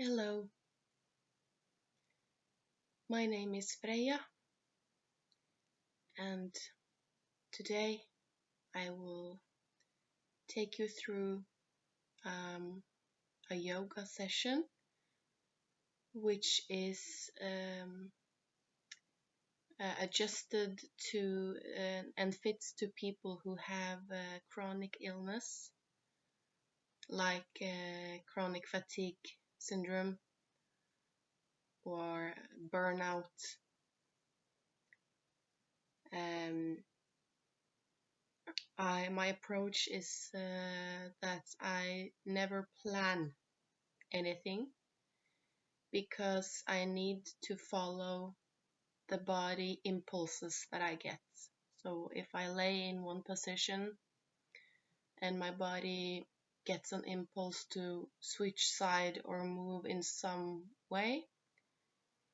Hello, my name is Freya, and today I will take you through a yoga session which is adjusted to and fits to people who have chronic illness like chronic fatigue syndrome or burnout. Um, my approach is that I never plan anything because I need to follow the body impulses that I get. So if I lay in one position and my body gets an impulse to switch side or move in some way,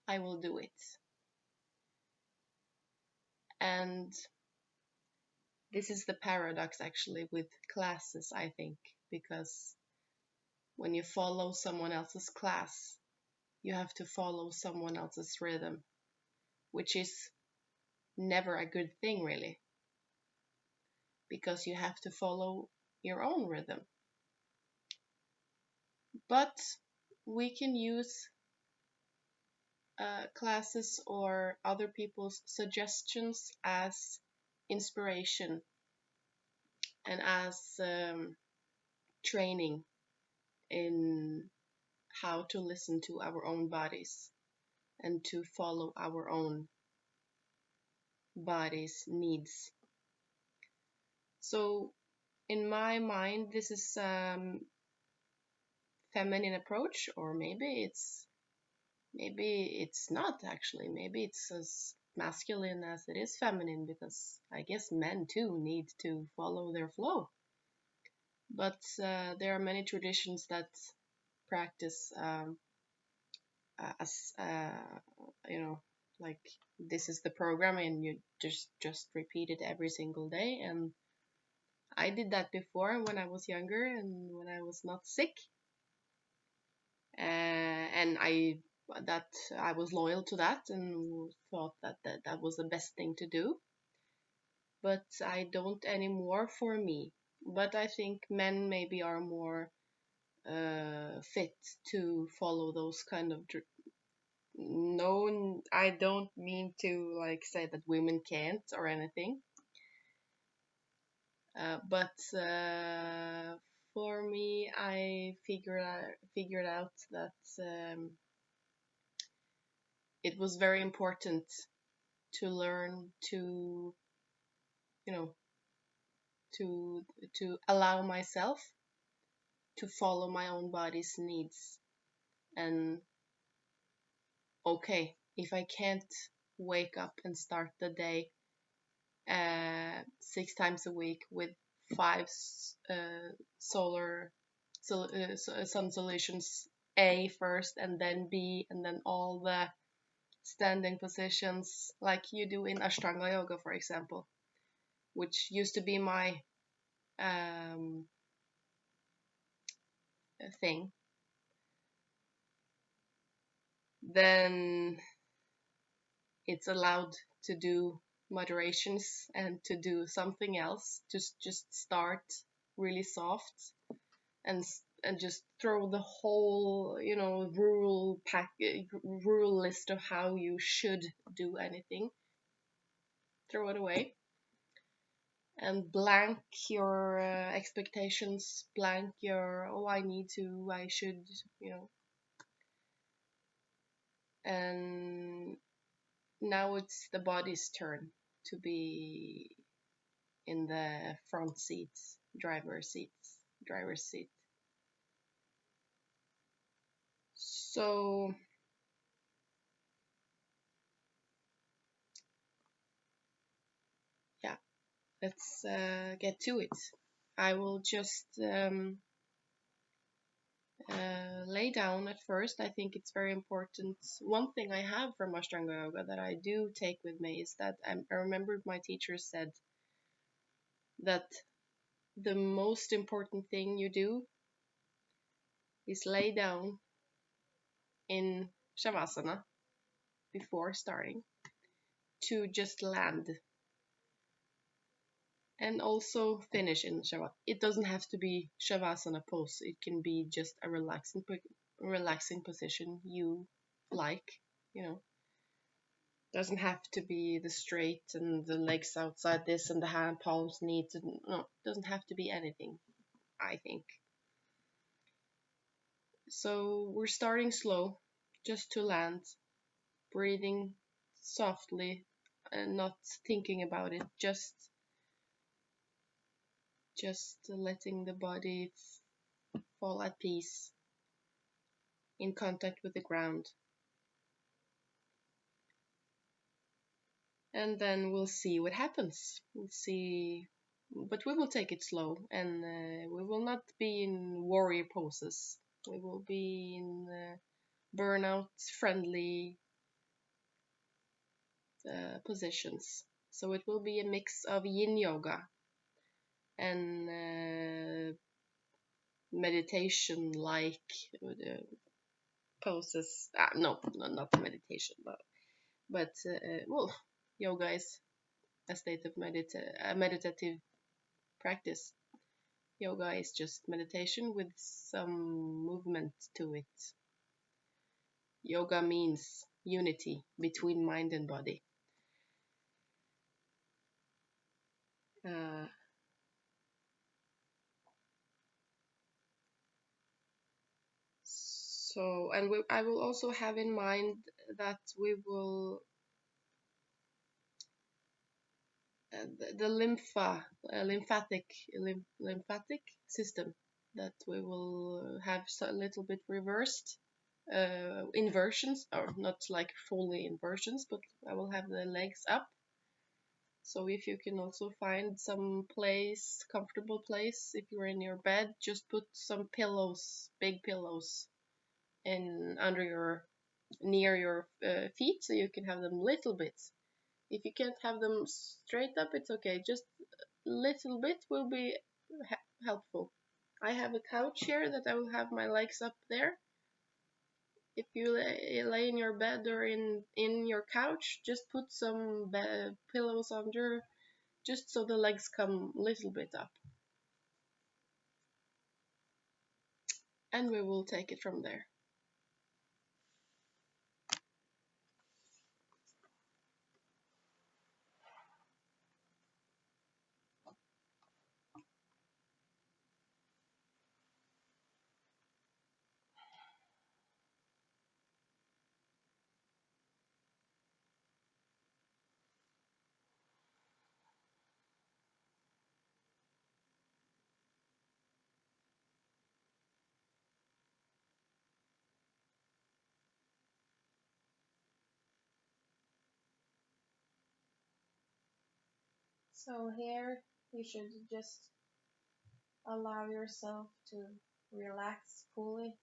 I will do it. And this is the paradox actually with classes, I think, because when you follow someone else's class, you have to follow someone else's rhythm, which is never a good thing, really, because you have to follow your own rhythm. But we can use classes or other people's suggestions as inspiration and as training in how to listen to our own bodies and to follow our own body's needs. So in my mind, this is feminine approach, or maybe it's not actually. Maybe it's as masculine as it is feminine, because I guess men too need to follow their flow. But there are many traditions that practice as like this is the program and you just repeat it every single day. And I did that before when I was younger and when I was not sick. And I was loyal to that and thought that was the best thing to do. But I don't anymore for me. But I think men maybe are more fit to follow those kind of. No, I don't mean to like say that women can't or anything. But for me, I figured out that it was very important to learn to, you know, to allow myself to follow my own body's needs. And okay, if I can't wake up and start the day 6 times a week with five sun solutions, A first and then B and then all the standing positions like you do in Ashtanga yoga, for example, which used to be my thing, then it's allowed to do moderations and to do something else. Just start really soft and just throw the whole rule list of how you should do anything, throw it away and blank your expectations, blank your I should, and now it's the body's turn to be in the front seats, driver's seat. So yeah, let's get to it. I will just lay down at first. I think it's very important. One thing I have from Ashtanga Yoga that I do take with me is that I remember my teacher said that the most important thing you do is lay down in Shavasana before starting to just land and also finish in Shavasana. It doesn't have to be Shavasana pose. It can be just a relaxing position you like, you know. Doesn't have to be the straight and the legs outside this and the hand palms need to, no, doesn't have to be anything, I think. So we're starting slow, just to land, breathing softly and not thinking about it, just letting the body fall at peace in contact with the ground. And then we'll see what happens. We'll see, but we will take it slow, and we will not be in warrior poses. We will be in burnout friendly positions. So it will be a mix of yin yoga and meditation like poses. No, not meditation, but well, yoga is a state of meditative practice. Yoga is just meditation with some movement to it. Yoga means unity between mind and body. Uh, I will also have in mind that we will the lymphatic system, that we will have a little bit reversed inversions, or not like fully inversions, but I will have the legs up. So if you can also find some place, comfortable place, if you're in your bed, just put some pillows, big pillows, in under your near your feet, so you can have them little bits. If you can't have them straight up, it's okay. Just little bit will be helpful. I have a couch here that I will have my legs up there. If you lay in your bed or in your couch, just put some pillows under, just so the legs come a little bit up. And we will take it from there. So here you should just allow yourself to relax fully.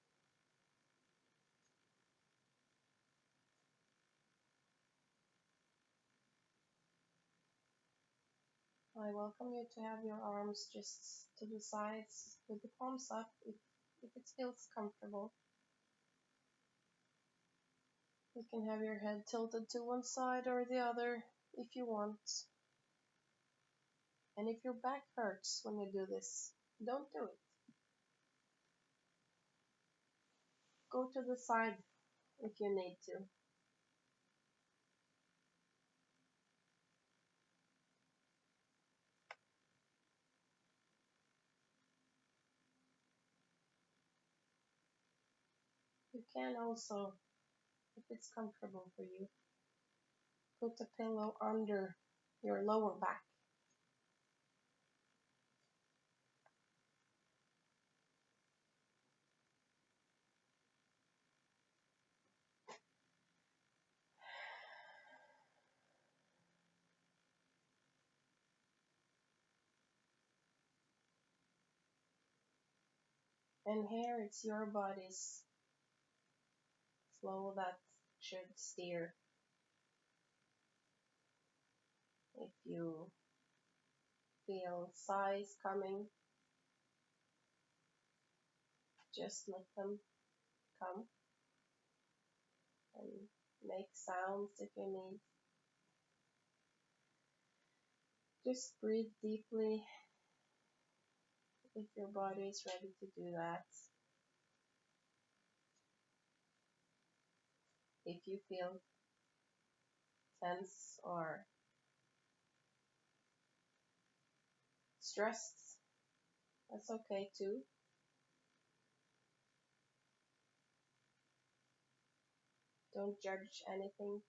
I welcome you to have your arms just to the sides with the palms up if it feels comfortable. You can have your head tilted to one side or the other if you want. And if your back hurts when you do this, don't do it. Go to the side if you need to. You can also, if it's comfortable for you, put a pillow under your lower back. And here it's your body's flow that should steer. If you feel sighs coming, just let them come. and make sounds if you need. Just breathe deeply if your body is ready to do that. If you feel tense or stressed, that's okay too. Don't judge anything,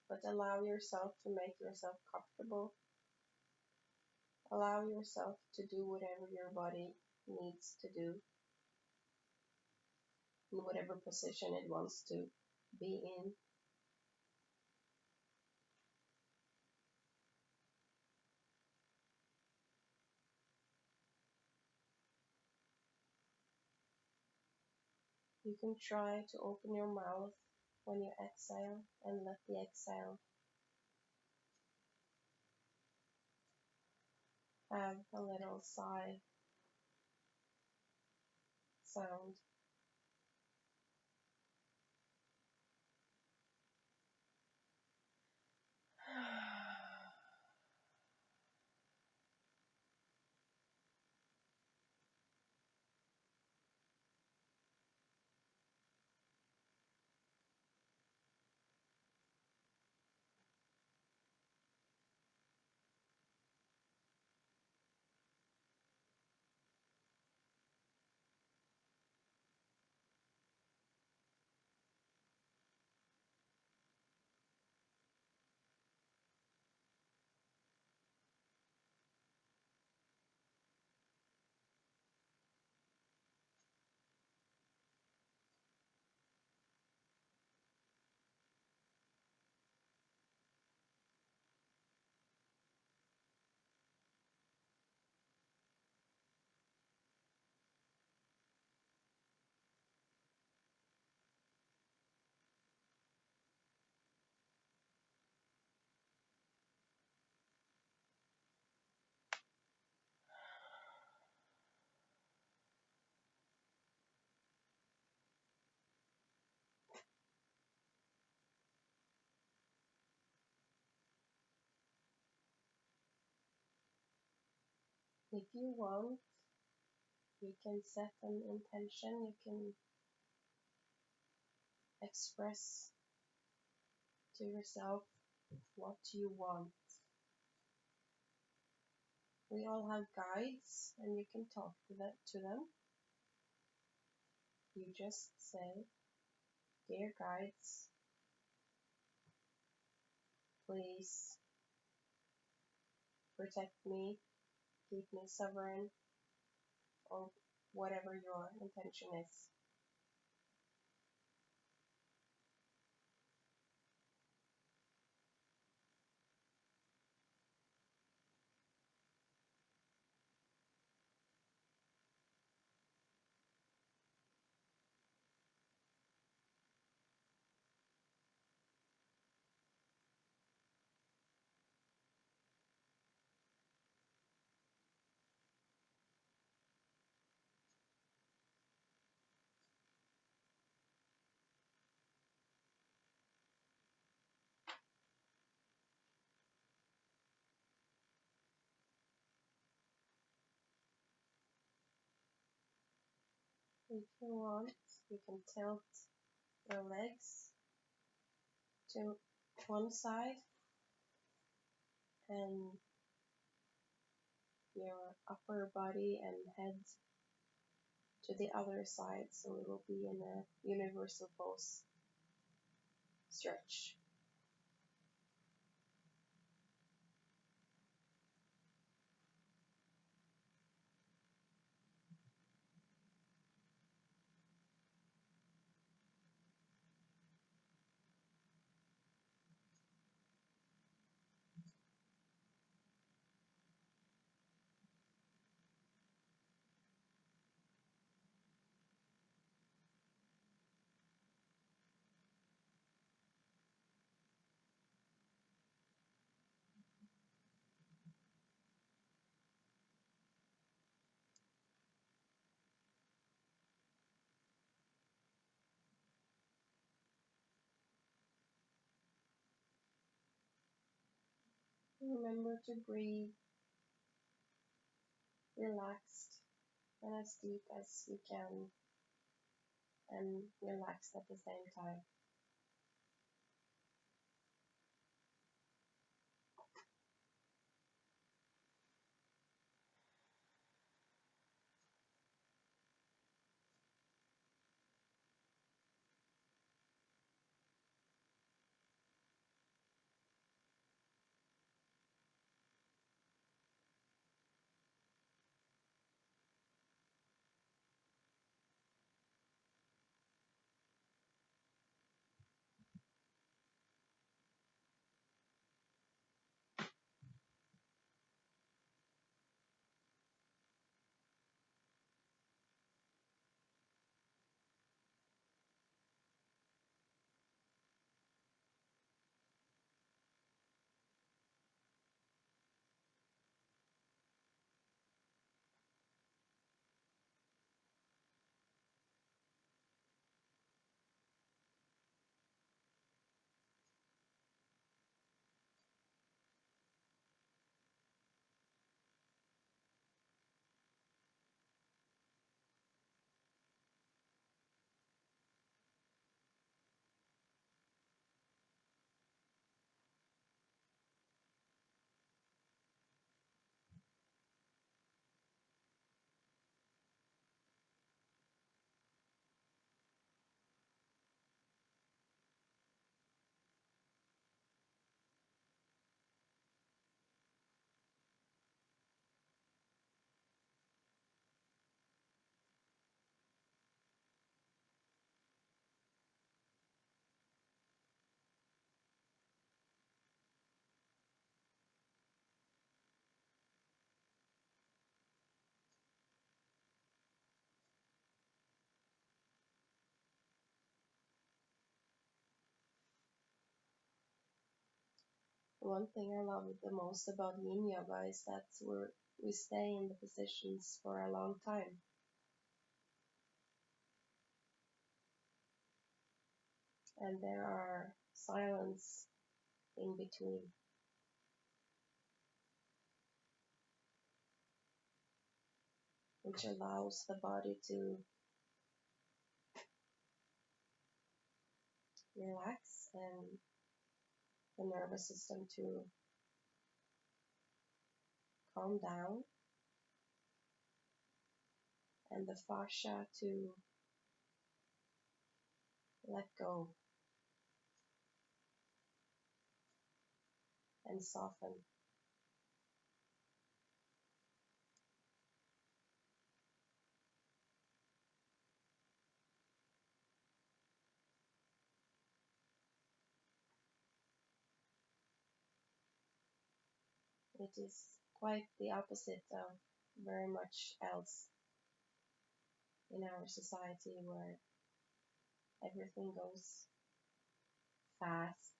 but allow yourself to make yourself comfortable. Allow yourself to do whatever your body needs to do, in whatever position it wants to be in. You can try to open your mouth when you exhale and let the exhale have a little sigh sound. If you want, you can set an intention, you can express to yourself what you want. We all have guides and you can talk to them. You just say, "Dear guides, please protect me, keep me sovereign," or whatever your intention is. If you want, you can tilt your legs to one side and your upper body and head to the other side, so it will be in a universal pose stretch. Remember to breathe relaxed and as deep as you can, and relaxed at the same time. One thing I love the most about yin yoga is that we stay in the positions for a long time, and there are silence in between, which allows the body to relax and the nervous system to calm down and the fascia to let go and soften. It is quite the opposite of very much else in our society where everything goes fast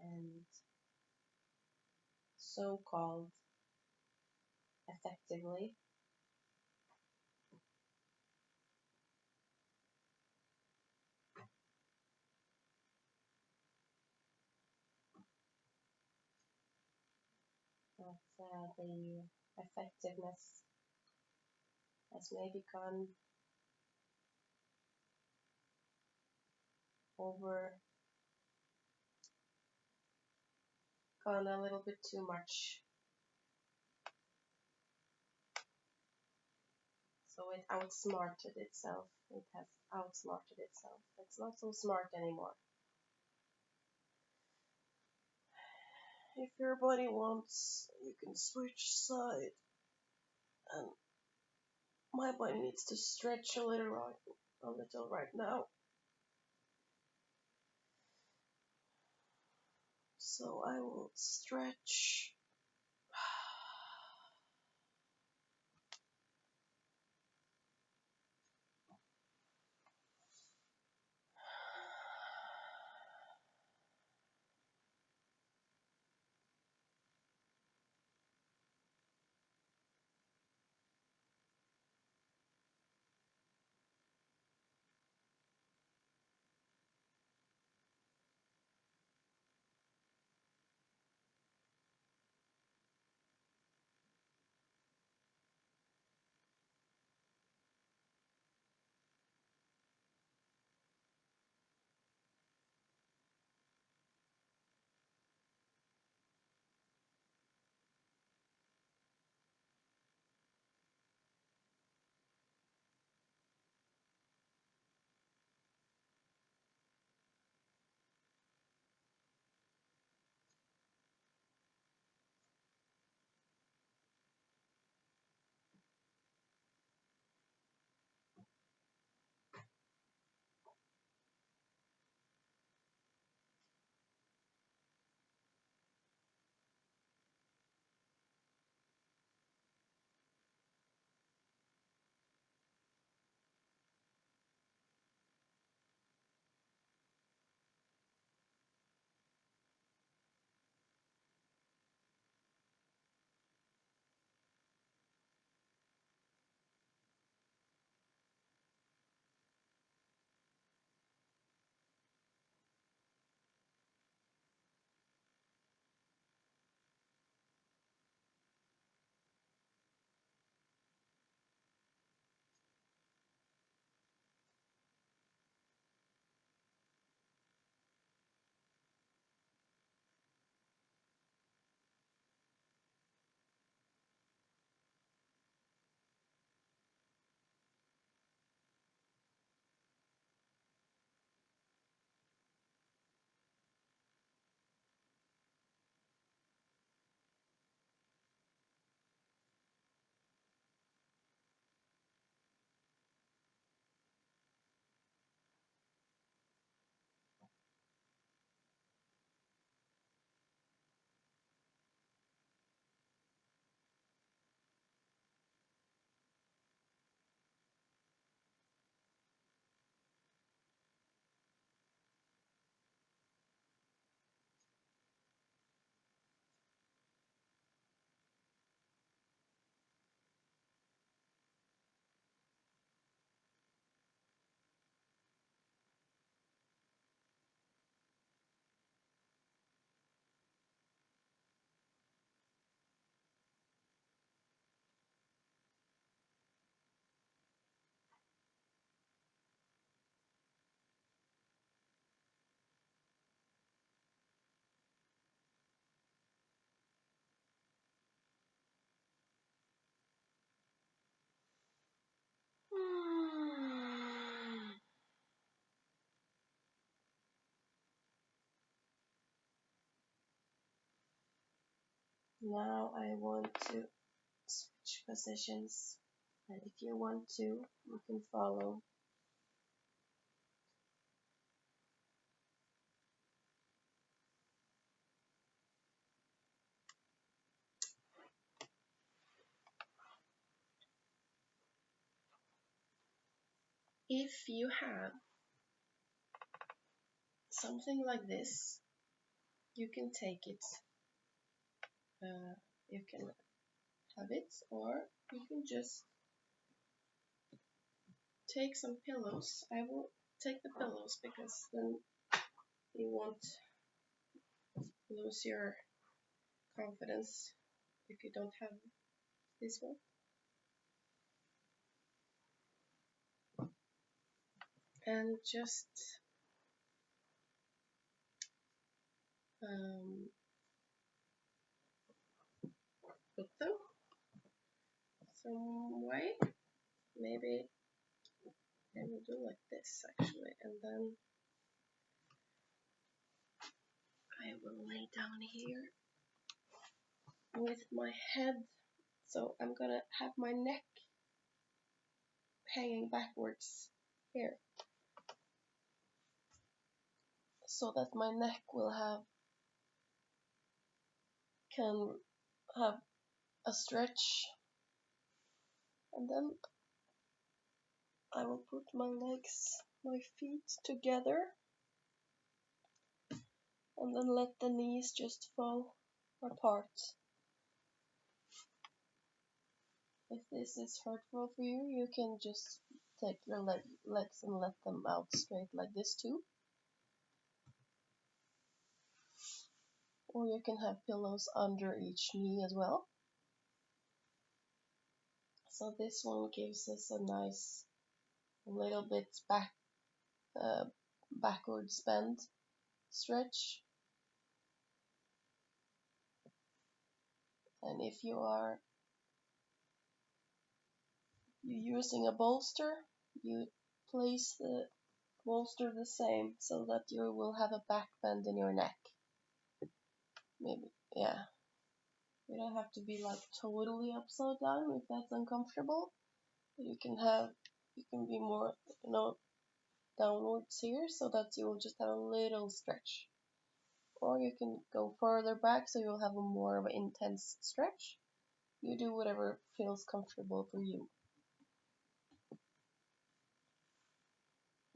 and so-called effectively. But the effectiveness has maybe over, gone a little bit too much. So it outsmarted itself. It has outsmarted itself. It's not so smart anymore. If your body wants, you can switch side. And my body needs to stretch a little right now. So I will stretch. Now I want to switch positions, and if you want to, you can follow. If you have something like this, you can take it. You can have it, or you can just take some pillows. I will take the pillows because then you won't lose your confidence if you don't have this one. And just put them some way. Maybe I will do like this actually, and then I will lay down here with my head. So I'm gonna have my neck hanging backwards here, so that my neck can have a stretch, and then I will put my feet together, and then let the knees just fall apart. If this is hurtful for you, you can just take your legs and let them out straight like this too. Or you can have pillows under each knee as well. So this one gives us a nice little bit backwards bend stretch. And if you're using a bolster, you place the bolster the same so that you will have a back bend in your neck. Maybe, yeah. You don't have to be like totally upside down if that's uncomfortable. You can be more, downwards here so that you will just have a little stretch. Or you can go further back so you'll have a more of an intense stretch. You do whatever feels comfortable for you.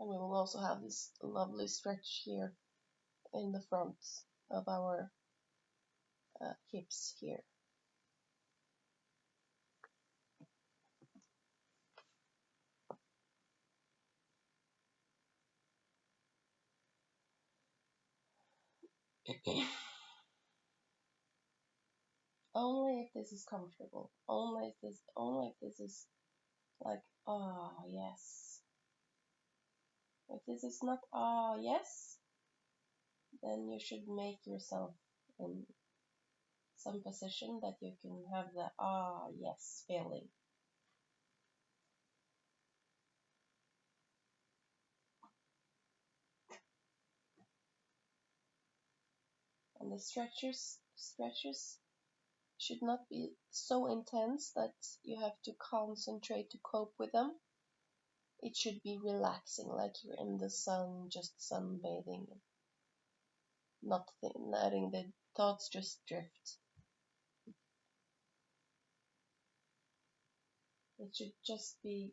And we will also have this lovely stretch here in the front of our hips here. Only if this is comfortable. Only if this is like, oh yes. If this is not oh yes, then you should make yourself in some position that you can have the ah yes feeling. And the stretches should not be so intense that you have to concentrate to cope with them. It should be relaxing, like you're in the sun, just sunbathing, not letting the thoughts just drift. It should just be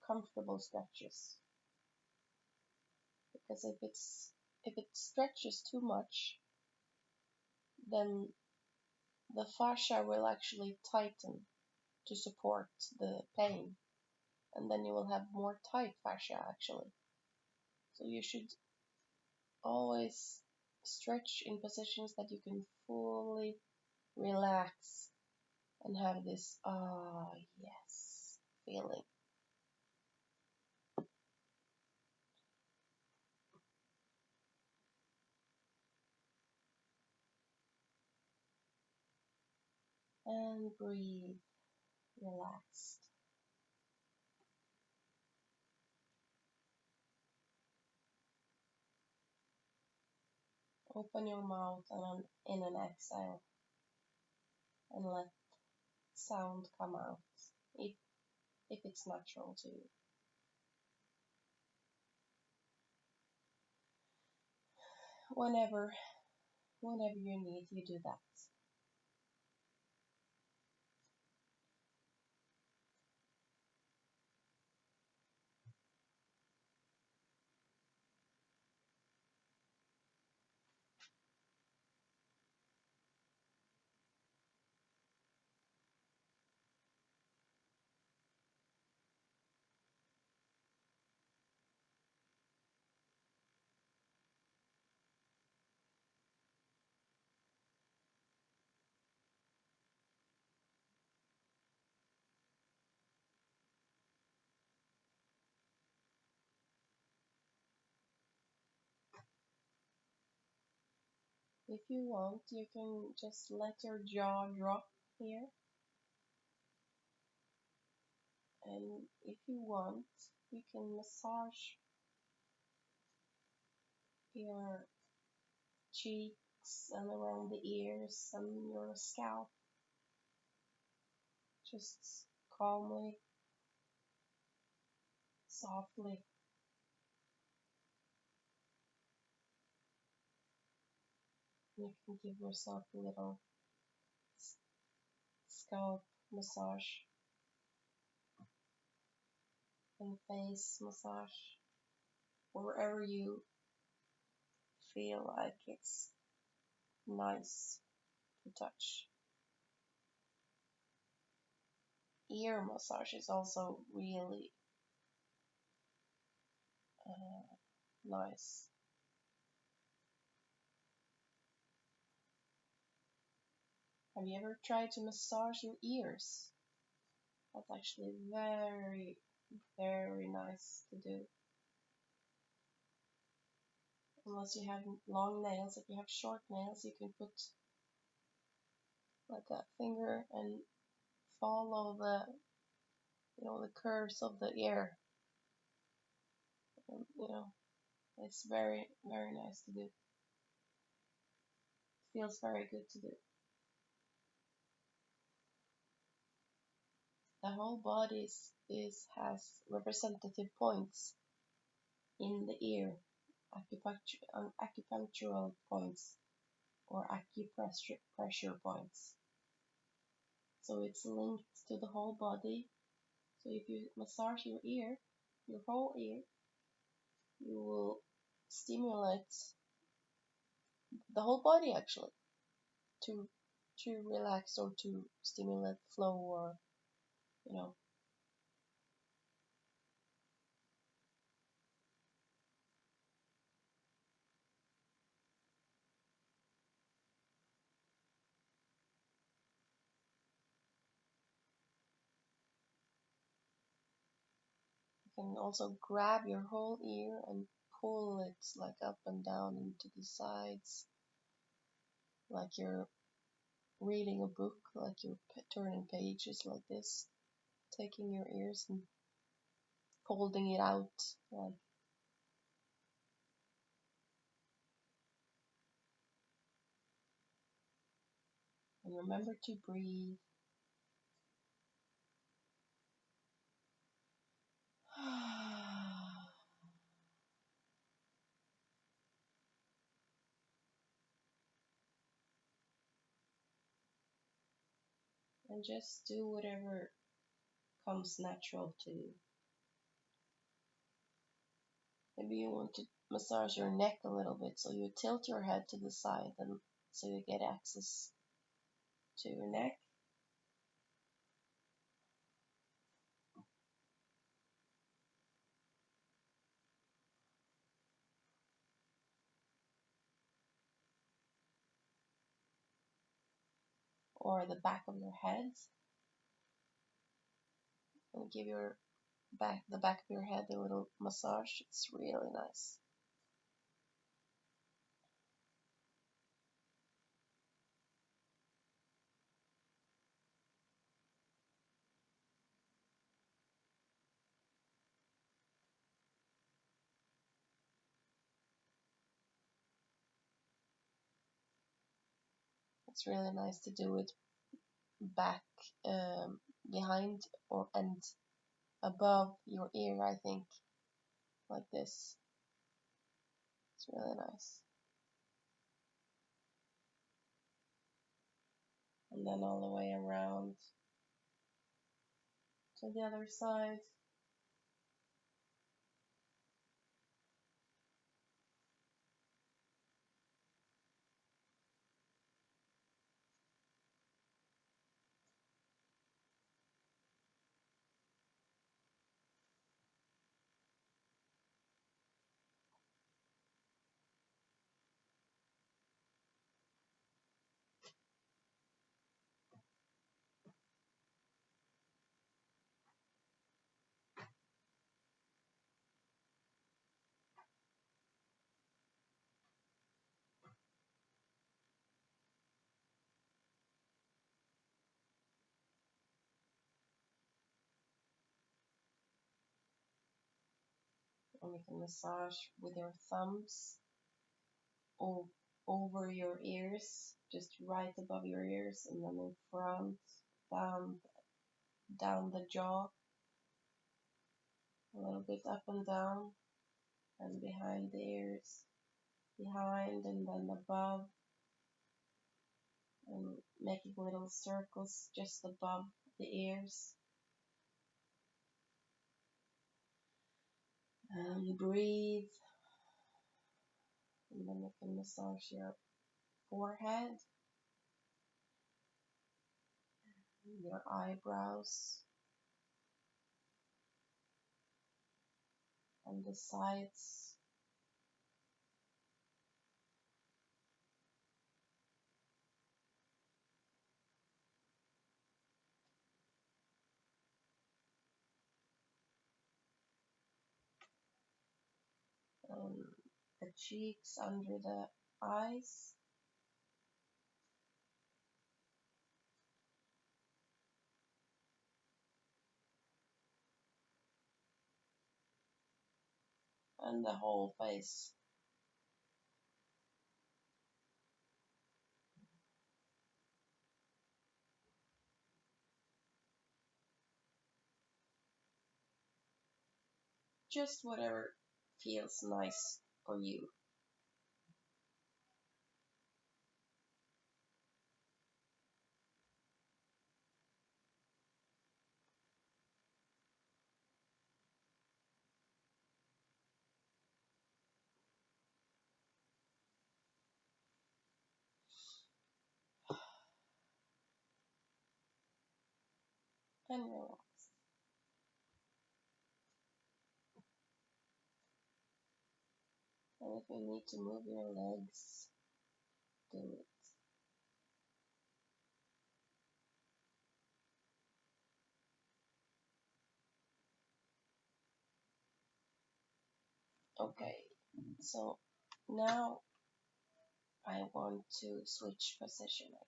comfortable stretches. Because if it stretches too much, then the fascia will actually tighten to support the pain, and then you will have more tight fascia actually. So you should always stretch in positions that you can fully relax and have this ah yes feeling. And breathe relaxed. Open your mouth and in an exhale, and let sound come out if if it's natural to you. Whenever you need, you do that. If you want, you can just let your jaw drop here. And if you want, you can massage your cheeks and around the ears and your scalp. Just calmly, softly. You can give yourself a little scalp massage and face massage wherever you feel like it's nice to touch. Ear massage is also really nice. Have you ever tried to massage your ears? That's actually very, very nice to do. Unless you have long nails, if you have short nails, you can put like a finger and follow the curves of the ear. And, it's very, very nice to do. Feels very good to do. The whole body has representative points in the ear, acupunctural points or acupressure points. So it's linked to the whole body. So if you massage your ear, your whole ear, you will stimulate the whole body actually to relax or to stimulate flow or you know you can also grab your whole ear and pull it like up and down into the sides like you're reading a book, like you're turning pages like this, taking your ears and folding it out like. And remember to breathe. And just do whatever comes natural to you. Maybe you want to massage your neck a little bit, so you tilt your head to the side and so you get access to your neck. Or the back of your head, and give the back of your head a little massage. It's really nice. It's really nice to do it back, behind or and above your ear, I think, like this. It's really nice. And then all the way around to the other side. And you can massage with your thumbs over your ears, just right above your ears, and then in front, down the jaw, a little bit up and down, and behind the ears, behind and then above, and making little circles just above the ears. And breathe, and then you can massage your forehead, your eyebrows, and the sides. The cheeks under the eyes, and the whole face. Just whatever feels nice for you. And relax. And if you need to move your legs, do it. Okay, so now I want to switch position again.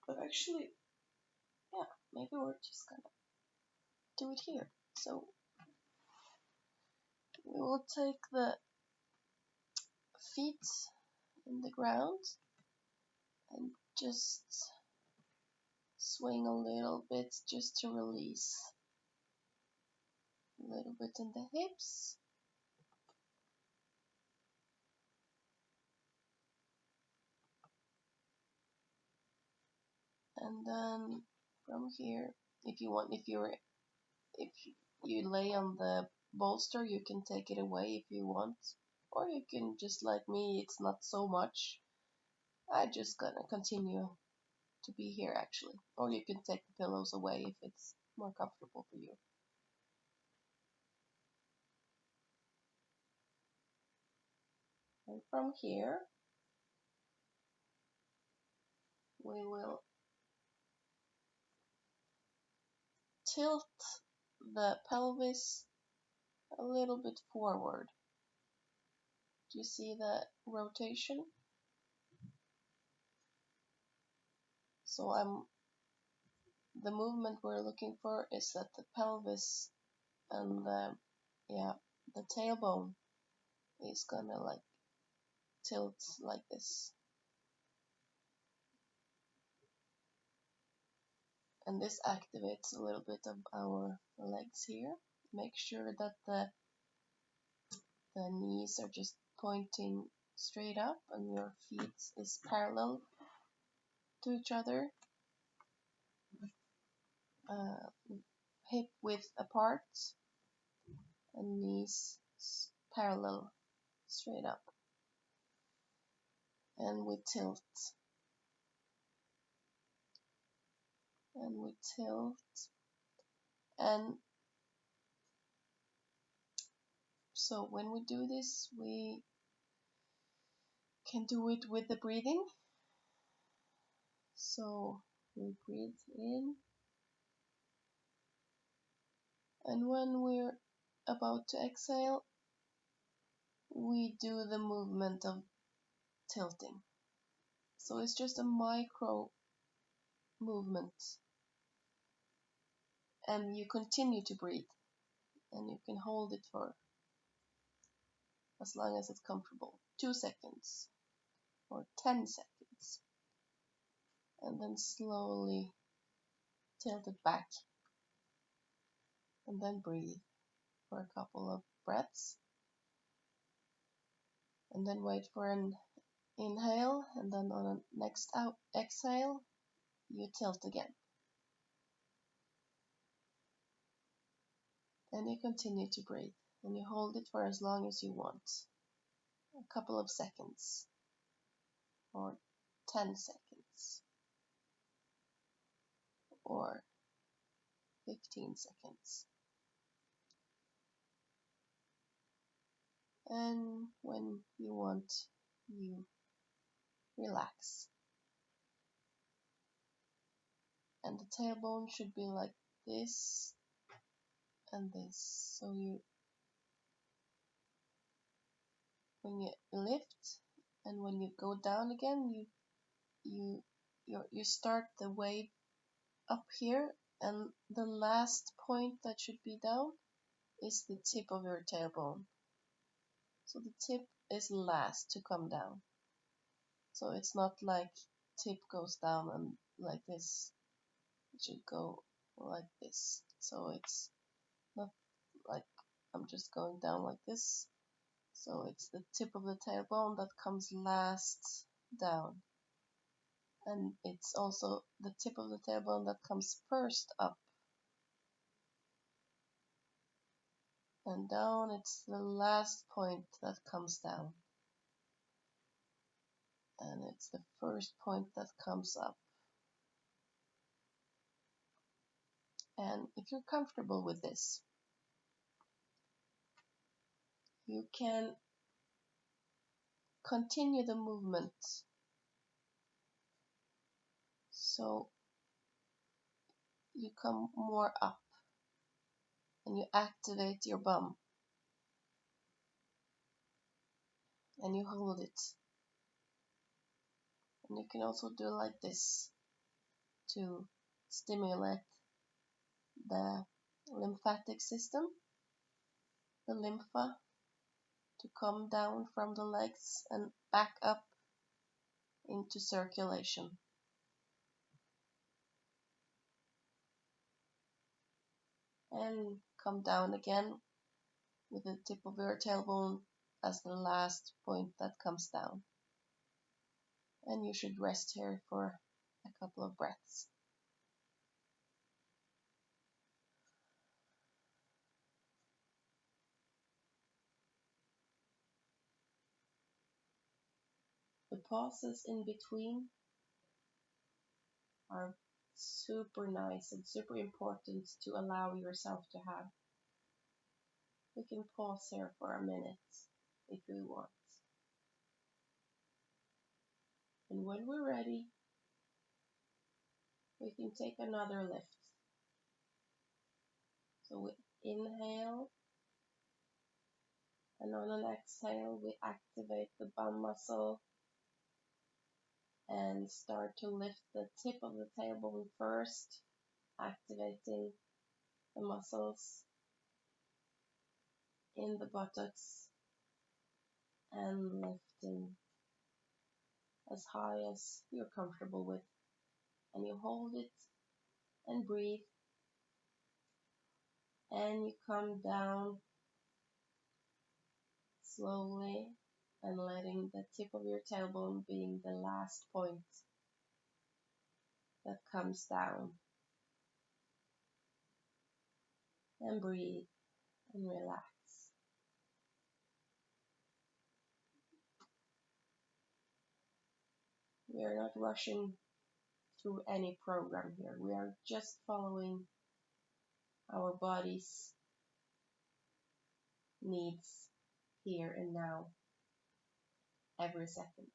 But actually, yeah, maybe we're just gonna do it here. So we will take the feet in the ground and just swing a little bit just to release a little bit in the hips. And then from here, if you lay on the bolster, you can take it away if you want, or you can just like me, it's not so much. I just gonna continue to be here actually, or you can take the pillows away if it's more comfortable for you. And from here, we will tilt the pelvis a little bit forward. Do you see the rotation? So the movement we're looking for is that the pelvis and the tailbone is gonna like tilt like this. And this activates a little bit of our legs here. Make sure that the knees are just pointing straight up and your feet is parallel to each other. Hip width apart and knees parallel straight up. And we tilt. And we tilt. And so when we do this, we can do it with the breathing. So we breathe in. And when we're about to exhale, we do the movement of tilting. So it's just a micro movement. And you continue to breathe. And you can hold it for as long as it's comfortable. 2 seconds or 10 seconds. And then slowly tilt it back. And then breathe for a couple of breaths. And then wait for an inhale. And then on a next exhale, you tilt again. And you continue to breathe. And you hold it for as long as you want. A couple of seconds. Or 10 seconds. Or 15 seconds. And when you want, you relax. And the tailbone should be like this and this. So when you lift and when you go down again, you start the wave up here, and the last point that should be down is the tip of your tailbone. So the tip is last to come down. So it's not like tip goes down and like this. It should go like this. So it's not like I'm just going down like this. So it's the tip of the tailbone that comes last down. And it's also the tip of the tailbone that comes first up. And down, it's the last point that comes down. And it's the first point that comes up. And if you're comfortable with this, you can continue the movement. So you come more up and you activate your bum. And you hold it. And you can also do like this to stimulate the lymphatic system, the lympha, to come down from the legs and back up into circulation. And come down again with the tip of your tailbone as the last point that comes down. And you should rest here for a couple of breaths. The pauses in between are super nice and super important to allow yourself to have. We can pause here for a minute if we want. And when we're ready, we can take another lift. So we inhale, and on an exhale, we activate the bum muscle and start to lift the tip of the tailbone first, activating the muscles in the buttocks and lifting as high as you're comfortable with. And you hold it and breathe, and you come down slowly and letting the tip of your tailbone being the last point that comes down. And breathe and relax. We are not rushing through any program here. We are just following our body's needs here and now, every second.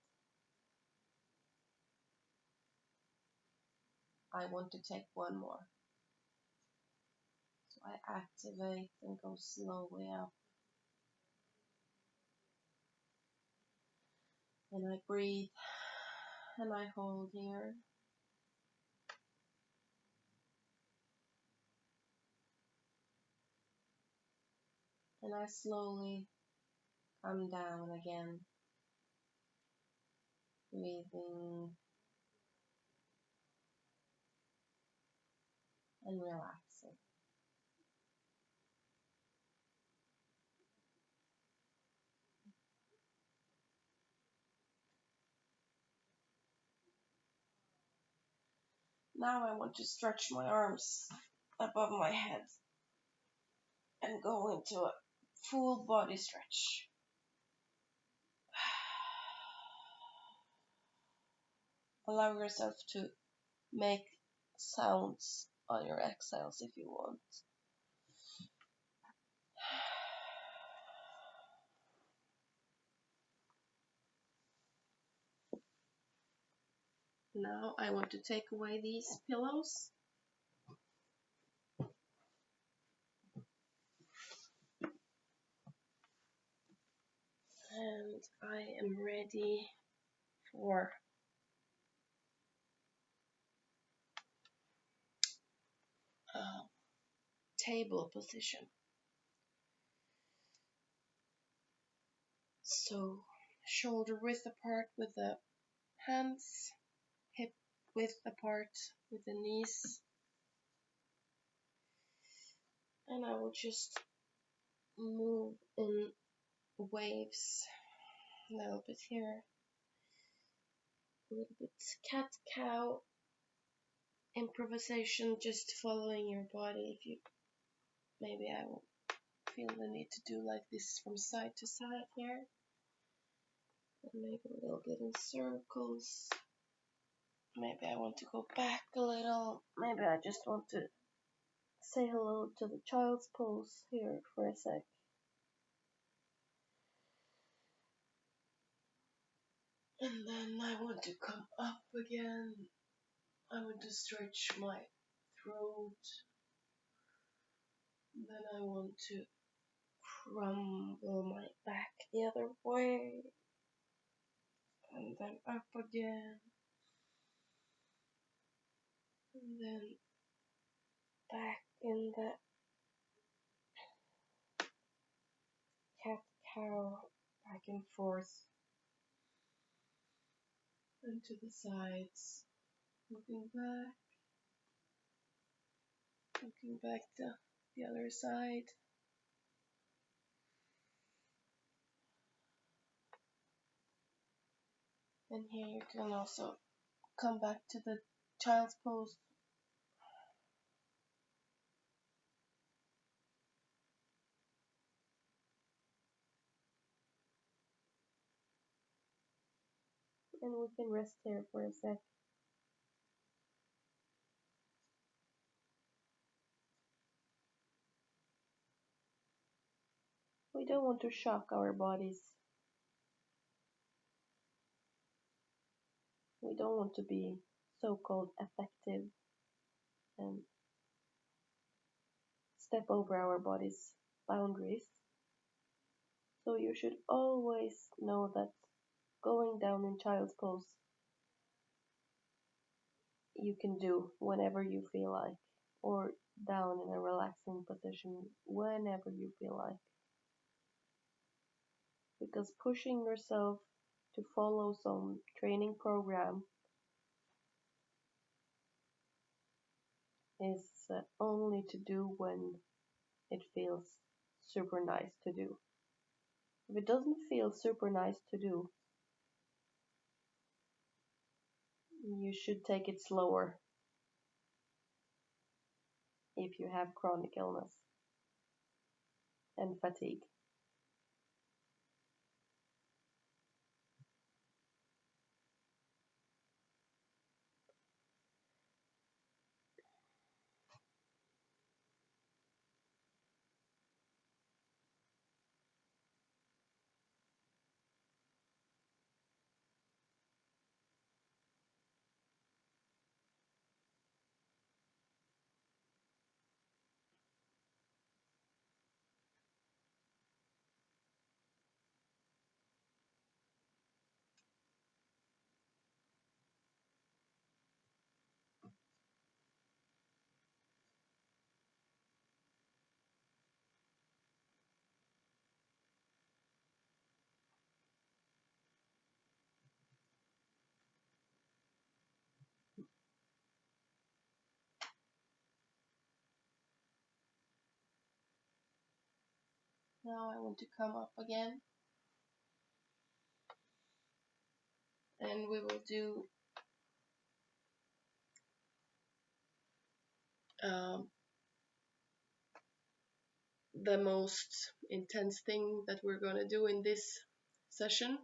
I want to take one more. So I activate and go slowly up. And I breathe and I hold here. And I slowly come down again, breathing and relaxing. Now I want to stretch my arms above my head and go into a full body stretch. Allow yourself to make sounds on your exhales if you want. Now I want to take away these pillows. And I am ready for table position. So shoulder width apart with the hands, hip width apart with the knees. And I will just move in waves a little bit here, a little bit cat-cow improvisation, just following your body. If you maybe I will feel the need to do like this from side to side here, and maybe a little bit in circles. Maybe I want to go back a little. Maybe I just want to say hello to the child's pose here for a sec. And then I want to come up again. I want to stretch my throat. Then I want to crumble my back the other way. And then up again. And then back in the cat-cow, back and forth. And to the sides. Looking back to the other side. And here you can also come back to the child's pose. And we can rest here for a sec. We don't want to shock our bodies. We don't want to be so-called effective and step over our body's boundaries. So you should always know that going down in child's pose you can do whenever you feel like, or down in a relaxing position whenever you feel like. because pushing yourself to follow some training program is only to do when it feels super nice to do. If it doesn't feel super nice to do, you should take it slower if you have chronic illness and fatigue. Now I want to come up again, and we will do um, the most intense thing that we're going to do in this session.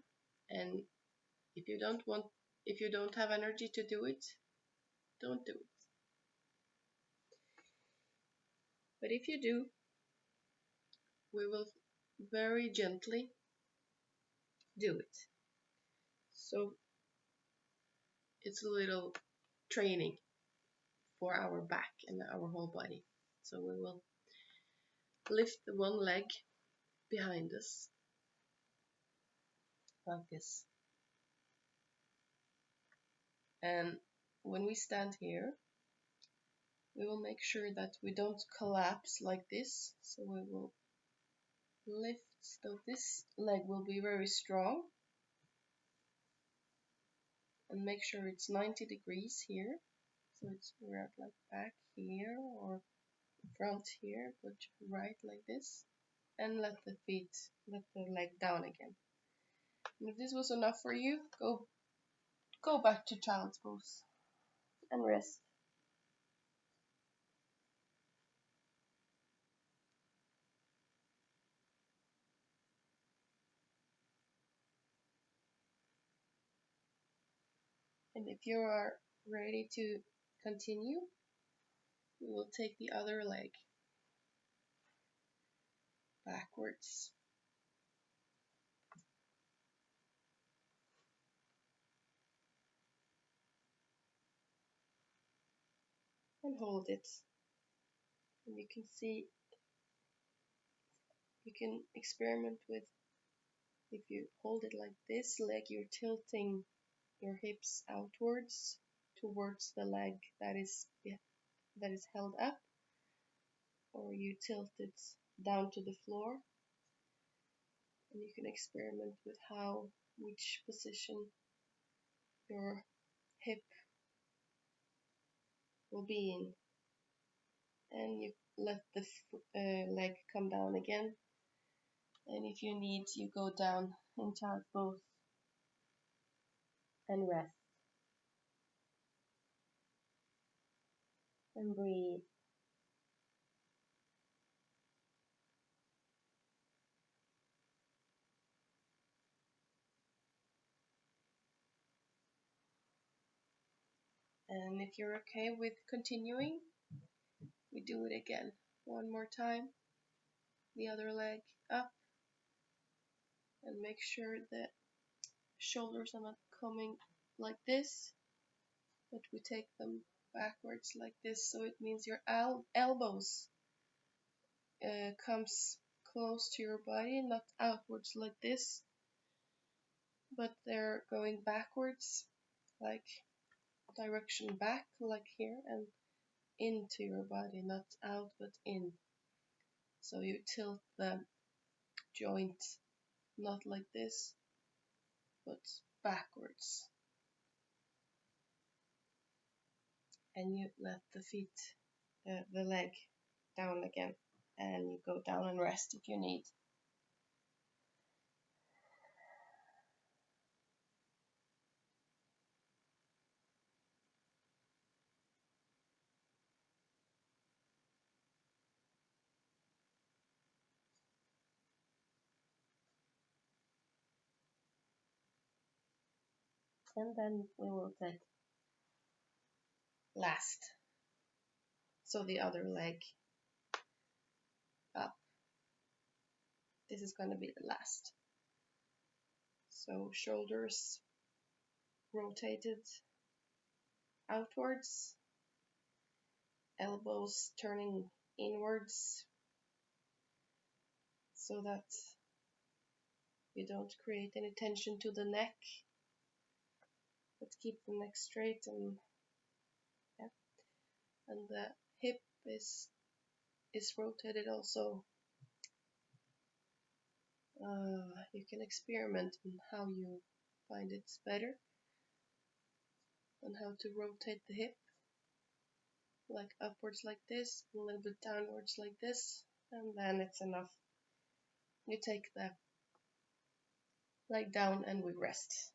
And if you don't want, if you don't have energy to do it, don't do it. But if you do, we will very gently do it. So it's a little training for our back and our whole body. So we will lift the one leg behind us like this. And when we stand here, we will make sure that we don't collapse like this. So we will lift, so this leg will be very strong, and make sure it's 90 degrees here. So it's right like back here or front here, but right like this, and let the leg down again. And if this was enough for you, go back to child's pose and rest. And if you are ready to continue, we will take the other leg backwards and hold it. And you can see, you can experiment with, if you hold it like this leg, you're tilting your hips outwards towards the leg that is held up, or you tilt it down to the floor, and you can experiment with which position your hip will be in, and you let the leg come down again, and if you need, you go down in child's pose and rest and breathe. And if you're okay with continuing, we do it again one more time. The other leg up, and make sure that shoulders are not coming like this, but we take them backwards like this, so it means your elbows comes close to your body, not outwards like this, but they're going backwards, like direction back, like here, and into your body, not out but in. So you tilt the joint not like this, but backwards. And you let the feet, the leg down again, and you go down and rest if you need. And then we will take last. So the other leg up. This is going to be the last. So shoulders rotated outwards, elbows turning inwards so that you don't create any tension to the neck, but keep the neck straight. And yeah, and the hip is rotated also. You can experiment on how you find it's better on how to rotate the hip, like upwards like this, a little bit downwards like this, and then it's enough. You take the leg down and we rest.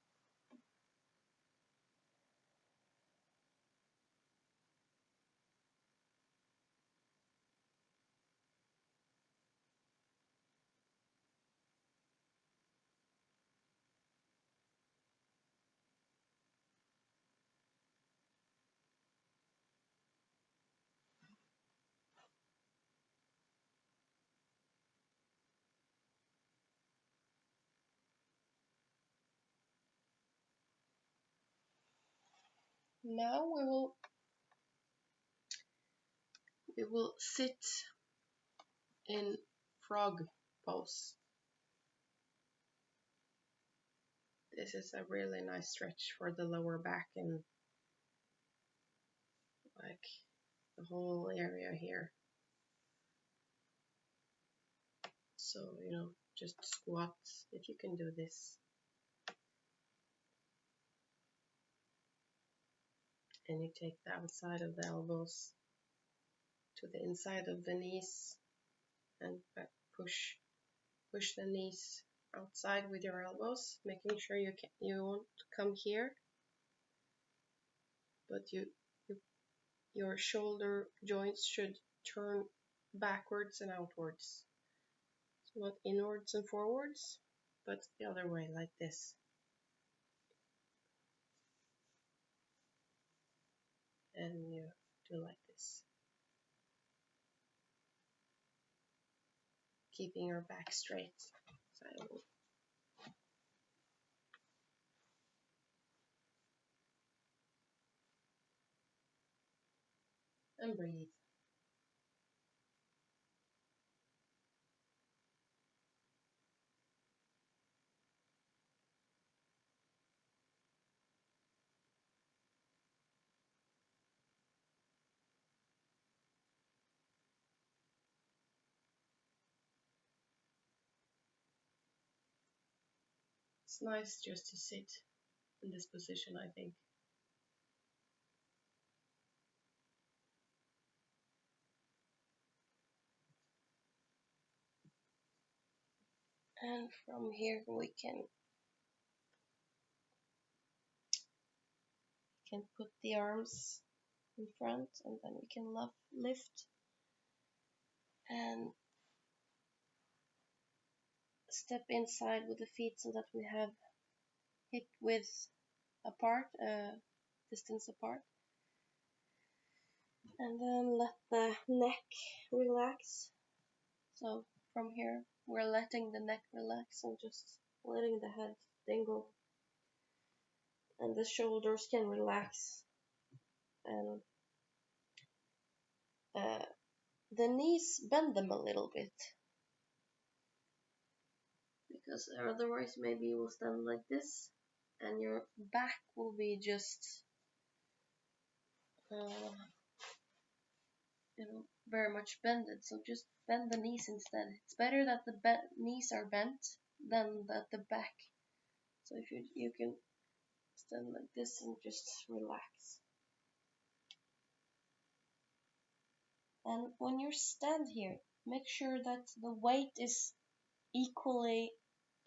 Now we will sit in frog pose. This is a really nice stretch for the lower back and like the whole area here. So, just squat if you can do this. And you take the outside of the elbows to the inside of the knees and push the knees outside with your elbows, making sure you won't come here, but your shoulder joints should turn backwards and outwards. So not inwards and forwards, but the other way, like this. And you do like this. Keeping your back straight. So I will and breathe. It's nice just to sit in this position, I think. And from here we can put the arms in front, and then we can lift and step inside with the feet so that we have hip width apart, distance apart. And then let the neck relax. So from here we're letting the neck relax and just letting the head dangle. And the shoulders can relax. And the knees, bend them a little bit. Because otherwise maybe you will stand like this and your back will be just very much bended. So just bend the knees instead. It's better that the knees are bent than at the back. So if you can stand like this and just relax. And when you stand here, make sure that the weight is equally,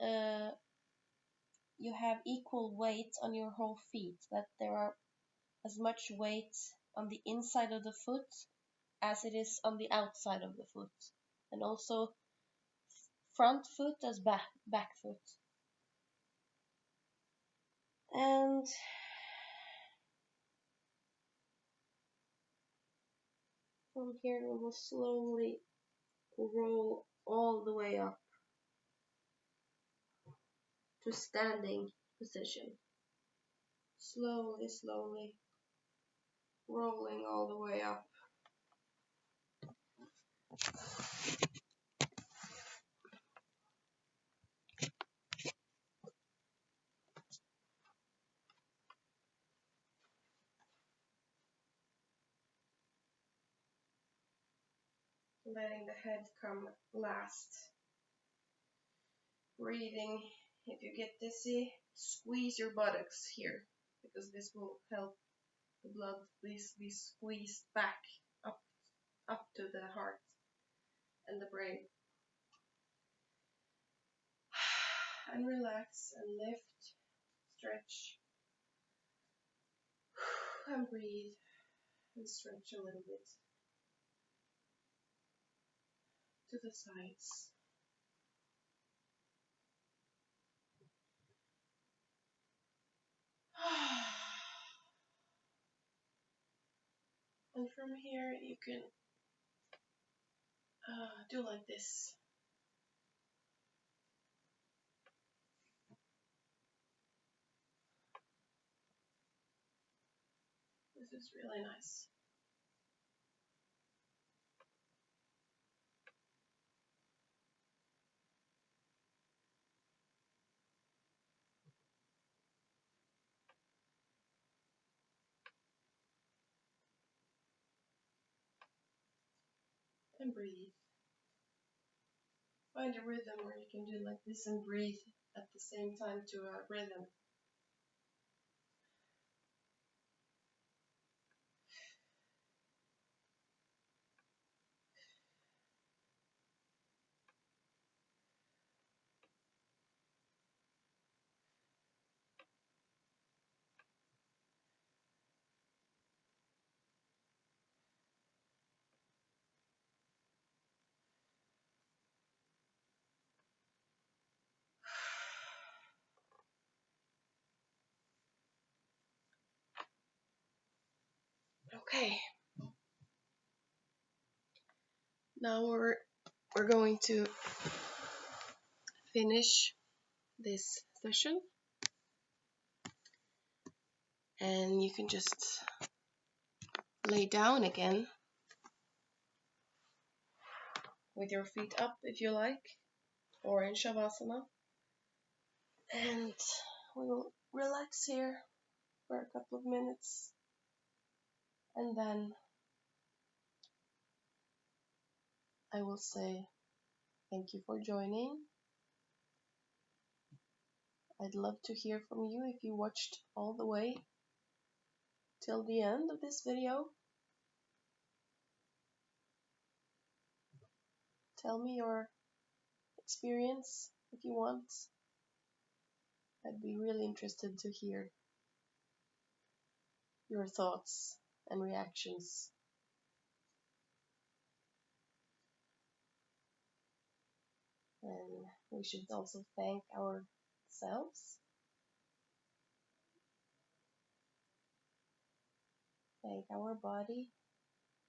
you have equal weight on your whole feet, that there are as much weight on the inside of the foot as it is on the outside of the foot. And also front foot as back foot. And from here we will slowly roll all the way up to standing position. Slowly, slowly rolling all the way up. Letting the head come last. Breathing. If you get dizzy, squeeze your buttocks here, because this will help the blood be squeezed back up to the heart and the brain. And relax and lift, stretch, and breathe, and stretch a little bit to the sides. And from here you can do like this. This is really nice. And breathe. Find a rhythm where you can do like this and breathe at the same time to a rhythm. Okay. Now we're going to finish this session, and you can just lay down again with your feet up if you like, or in Shavasana, and we will relax here for a couple of minutes, and then I will say thank you for joining. I'd love to hear from you if you watched all the way till the end of this video. Tell me your experience if you want. I'd be really interested to hear your thoughts and reactions. And we should also thank ourselves. Thank our body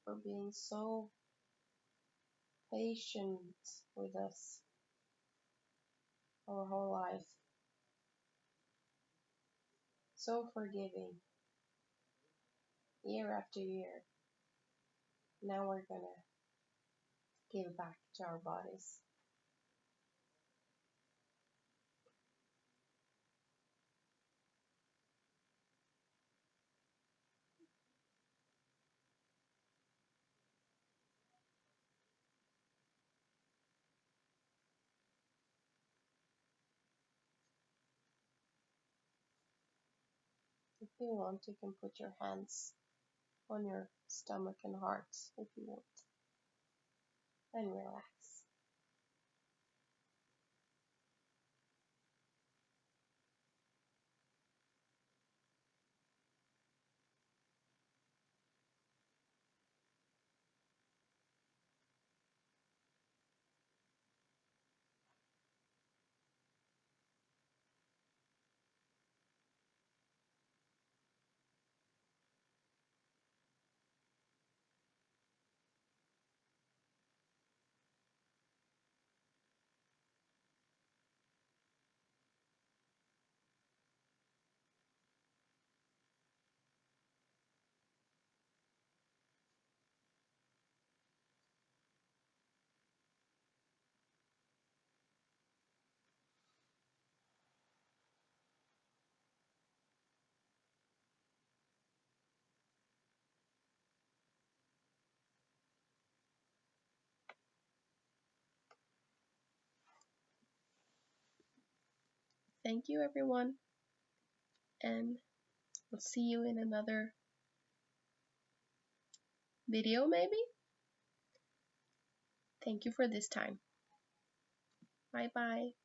for being so patient with us our whole life. So forgiving. Year after year. Now we're gonna give back to our bodies. you want, you can put your hands on your stomach and heart if you want, and relax. Thank you, everyone, and we'll see you in another video, maybe. Thank you for this time. Bye bye.